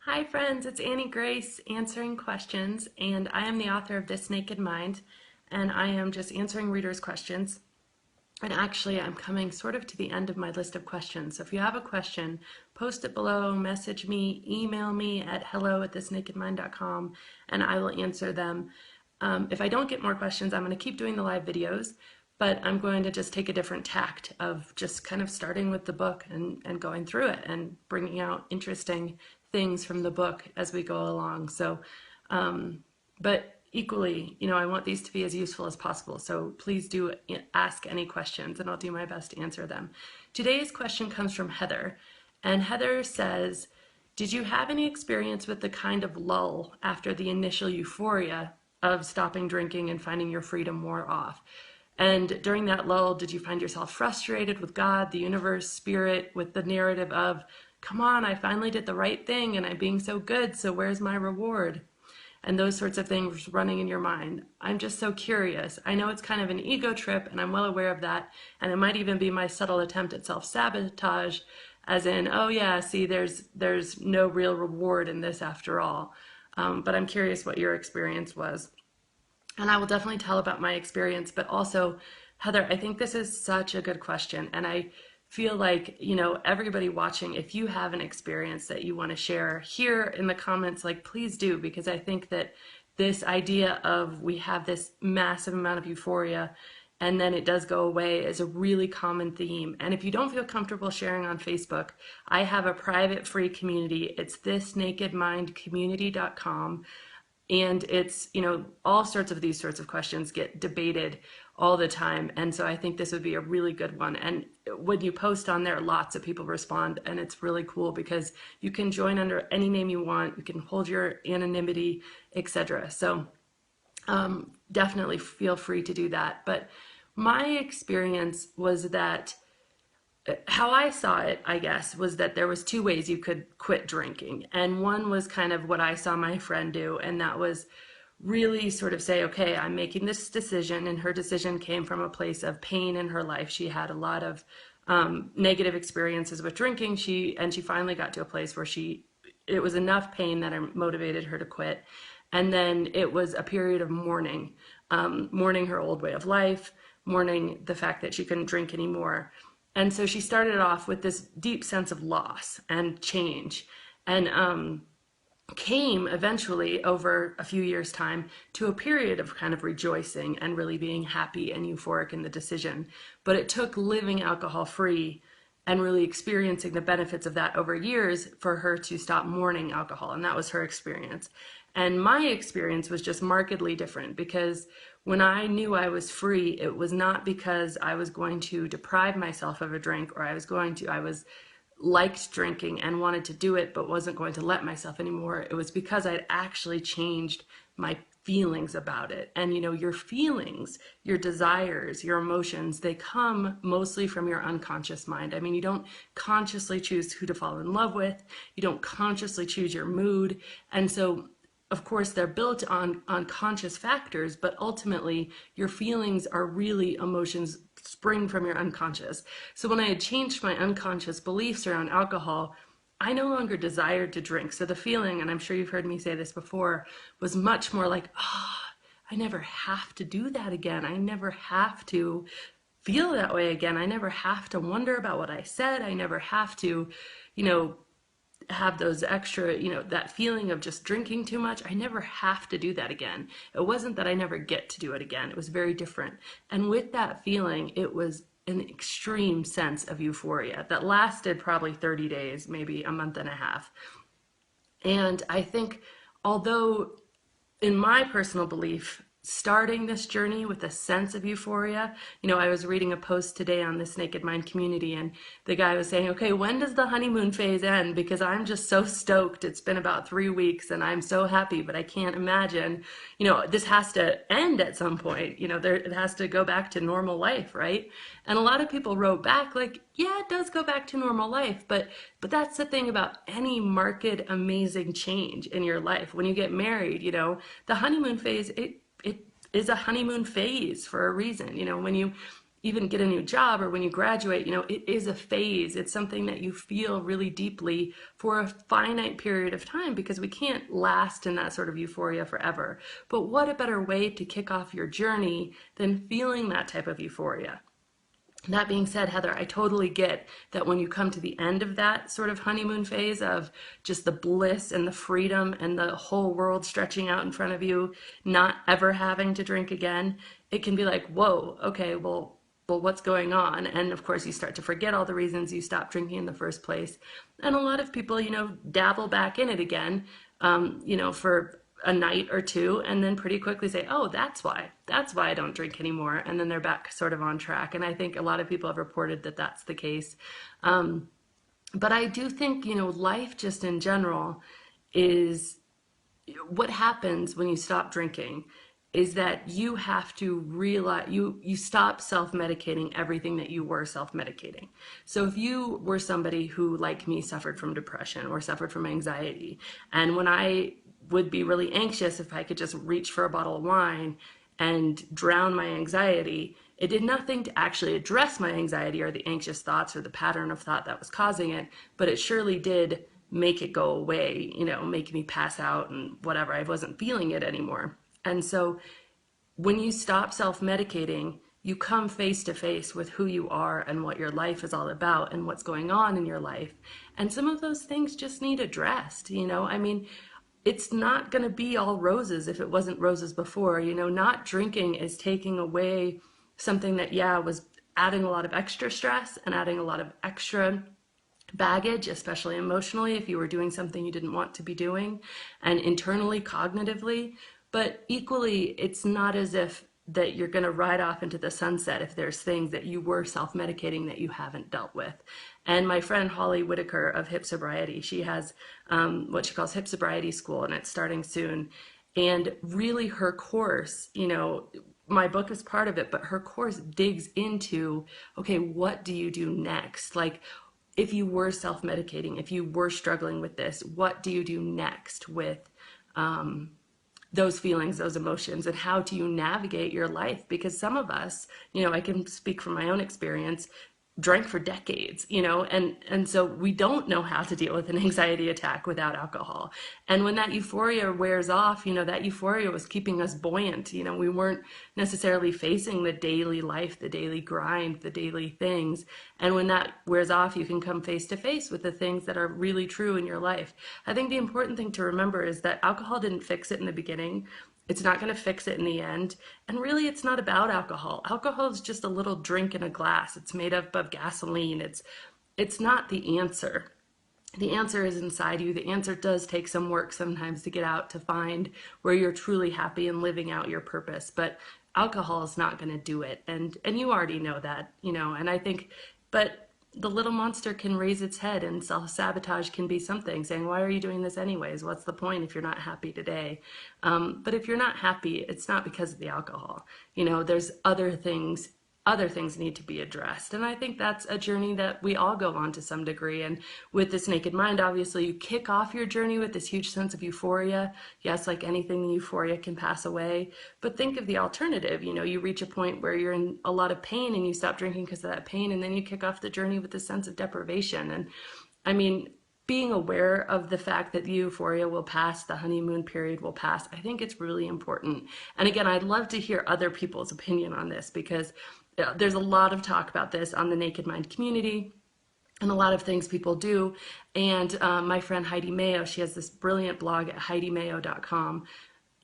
Hi friends, it's Annie Grace answering questions, and I am the author of This Naked Mind, and I am just answering readers' questions. And actually, I'm coming sort of to the end of my list of questions. So if you have a question, post it below, message me, email me at hello@thisnakedmind.com, and I will answer them. If I don't get more questions, I'm going to keep doing the live videos, but I'm going to just take a different tact of just kind of starting with the book and going through it and bringing out interesting things from the book as we go along. So, but equally, I want these to be as useful as possible. So please do ask any questions and I'll do my best to answer them. Today's question comes from Heather, and Heather says, did you have any experience with the kind of lull after the initial euphoria of stopping drinking and finding your freedom wore off? And during that lull, did you find yourself frustrated with God, the universe, spirit, with the narrative of, come on, I finally did the right thing and I'm being so good, so where's my reward? And those sorts of things running in your mind. I'm just so curious. I know it's kind of an ego trip, and I'm well aware of that. And it might even be my subtle attempt at self-sabotage, as in, oh yeah, see, there's no real reward in this after all. But I'm curious what your experience was. And I will definitely tell about my experience, but also, Heather, I think this is such a good question. And I feel like, everybody watching, if you have an experience that you want to share here in the comments, like please do, because I think that this idea of we have this massive amount of euphoria and then it does go away is a really common theme. And if you don't feel comfortable sharing on Facebook, I have a private free community. It's thisnakedmindcommunity.com. And it's, all sorts of these sorts of questions get debated all the time. And so I think this would be a really good one. And when you post on there, lots of people respond. And it's really cool because you can join under any name you want. You can hold your anonymity, etc. So definitely feel free to do that. But my experience was that how I saw it, I guess, was that there was two ways you could quit drinking. And one was kind of what I saw my friend do, and that was really sort of say, okay, I'm making this decision. And her decision came from a place of pain in her life. She had a lot of negative experiences with drinking. She finally got to a place where it was enough pain that motivated her to quit. And then it was a period of mourning, mourning her old way of life, mourning the fact that she couldn't drink anymore. And so she started off with this deep sense of loss and change, and came eventually over a few years' time to a period of kind of rejoicing and really being happy and euphoric in the decision. But it took living alcohol free and really experiencing the benefits of that over years for her to stop mourning alcohol. And that was her experience. And my experience was just markedly different, because when I knew I was free, it was not because I was going to deprive myself of a drink, or I was liked drinking and wanted to do it but wasn't going to let myself anymore. It was because I'd actually changed my feelings about it. And your feelings, your desires, your emotions, they come mostly from your unconscious mind. I mean, you don't consciously choose who to fall in love with. You don't consciously choose your mood. And so of course, they're built on conscious factors, but ultimately your feelings are really emotions spring from your unconscious. So when I had changed my unconscious beliefs around alcohol, I no longer desired to drink. So the feeling, and I'm sure you've heard me say this before, was much more like, I never have to do that again. I never have to feel that way again. I never have to wonder about what I said. I never have to, have those extra, that feeling of just drinking too much. I never have to do that again. It wasn't that I never get to do it again. It was very different. And with that feeling, it was an extreme sense of euphoria that lasted probably 30 days, maybe a month and a half. And I think, although in my personal belief, starting this journey with a sense of euphoria. I was reading a post today on This Naked Mind community, and the guy was saying, okay, when does the honeymoon phase end? Because I'm just so stoked. It's been about 3 weeks and I'm so happy, but I can't imagine, this has to end at some point. It has to go back to normal life, right? And a lot of people wrote back like, yeah, it does go back to normal life, but that's the thing about any marked, amazing change in your life. When you get married, the honeymoon phase, it is a honeymoon phase for a reason. When you even get a new job or when you graduate, it is a phase. It's something that you feel really deeply for a finite period of time because we can't last in that sort of euphoria forever. But what a better way to kick off your journey than feeling that type of euphoria? That being said, Heather, I totally get that when you come to the end of that sort of honeymoon phase of just the bliss and the freedom and the whole world stretching out in front of you, not ever having to drink again, it can be like, whoa, okay, well, what's going on? And of course, you start to forget all the reasons you stopped drinking in the first place. And a lot of people, dabble back in it again, for a night or two, and then pretty quickly say, oh, that's why I don't drink anymore, and then they're back sort of on track. And I think a lot of people have reported that that's the case. But I do think, life just in general is what happens when you stop drinking is that you have to realize you stop self-medicating everything that you were self-medicating. So if you were somebody who, like me, suffered from depression or suffered from anxiety, and when I would be really anxious, if I could just reach for a bottle of wine and drown my anxiety, it did nothing to actually address my anxiety or the anxious thoughts or the pattern of thought that was causing it, but it surely did make it go away, make me pass out and whatever. I wasn't feeling it anymore. And so when you stop self-medicating, you come face to face with who you are and what your life is all about and what's going on in your life. And some of those things just need addressed, I mean, it's not going to be all roses if it wasn't roses before. Not drinking is taking away something that, yeah, was adding a lot of extra stress and adding a lot of extra baggage, especially emotionally, if you were doing something you didn't want to be doing, and internally, cognitively. But equally, it's not as if that you're going to ride off into the sunset if there's things that you were self-medicating that you haven't dealt with. And my friend Holly Whitaker of Hip Sobriety, she has what she calls Hip Sobriety School, and it's starting soon. And really her course, my book is part of it, but her course digs into, okay, what do you do next? Like, if you were self-medicating, if you were struggling with this, what do you do next with those feelings, those emotions, and how do you navigate your life? Because some of us, I can speak from my own experience, drank for decades, and so we don't know how to deal with an anxiety attack without alcohol. And when that euphoria wears off, that euphoria was keeping us buoyant. We weren't necessarily facing the daily life, the daily grind, the daily things. And when that wears off, you can come face to face with the things that are really true in your life. I think the important thing to remember is that alcohol didn't fix it in the beginning. It's not going to fix it in the end. And really, it's not about alcohol. Alcohol is just a little drink in a glass. It's made up of gasoline. It's not the answer. The answer is inside you. The answer does take some work sometimes to get out to find where you're truly happy and living out your purpose. But alcohol is not going to do it. And you already know that, and I think, but the little monster can raise its head, and self-sabotage can be something saying, why are you doing this anyways? What's the point if you're not happy today? But if you're not happy, it's not because of the alcohol. There's other things need to be addressed. And I think that's a journey that we all go on to some degree. And with this Naked Mind, obviously, you kick off your journey with this huge sense of euphoria. Yes, like anything, the euphoria can pass away. But think of the alternative. You reach a point where you're in a lot of pain and you stop drinking because of that pain. And then you kick off the journey with this sense of deprivation. And I mean, being aware of the fact that the euphoria will pass, the honeymoon period will pass, I think it's really important. And again, I'd love to hear other people's opinion on this, because there's a lot of talk about this on the Naked Mind community and a lot of things people do. And my friend Heidi Mayo, she has this brilliant blog at HeidiMayo.com.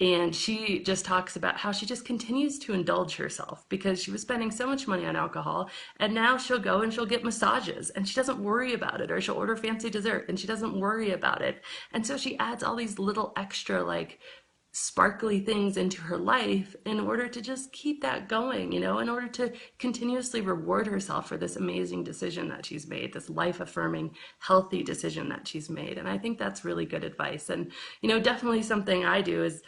And she just talks about how she just continues to indulge herself because she was spending so much money on alcohol, and now she'll go and she'll get massages and she doesn't worry about it, or she'll order fancy dessert and she doesn't worry about it. And so she adds all these little extra sparkly things into her life in order to just keep that going, in order to continuously reward herself for this amazing decision that she's made, this life-affirming, healthy decision that she's made. And I think that's really good advice. And, definitely something I do is,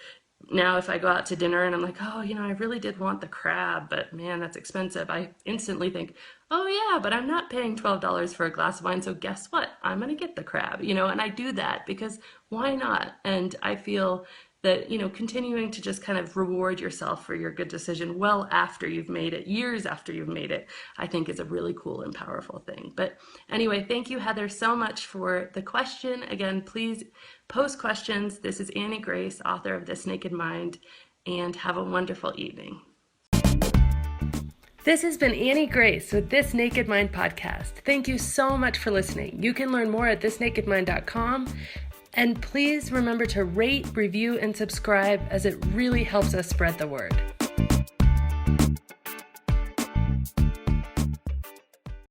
now if I go out to dinner and I'm like, oh, I really did want the crab, but man, that's expensive, I instantly think, oh yeah, but I'm not paying $12 for a glass of wine, so guess what? I'm gonna get the crab, and I do that because why not? And I feel that, continuing to just kind of reward yourself for your good decision well after you've made it, years after you've made it, I think is a really cool and powerful thing. But anyway, thank you, Heather, so much for the question. Again, please post questions. This is Annie Grace, author of This Naked Mind, and have a wonderful evening. This has been Annie Grace with This Naked Mind podcast. Thank you so much for listening. You can learn more at thisnakedmind.com. And please remember to rate, review, and subscribe, as it really helps us spread the word.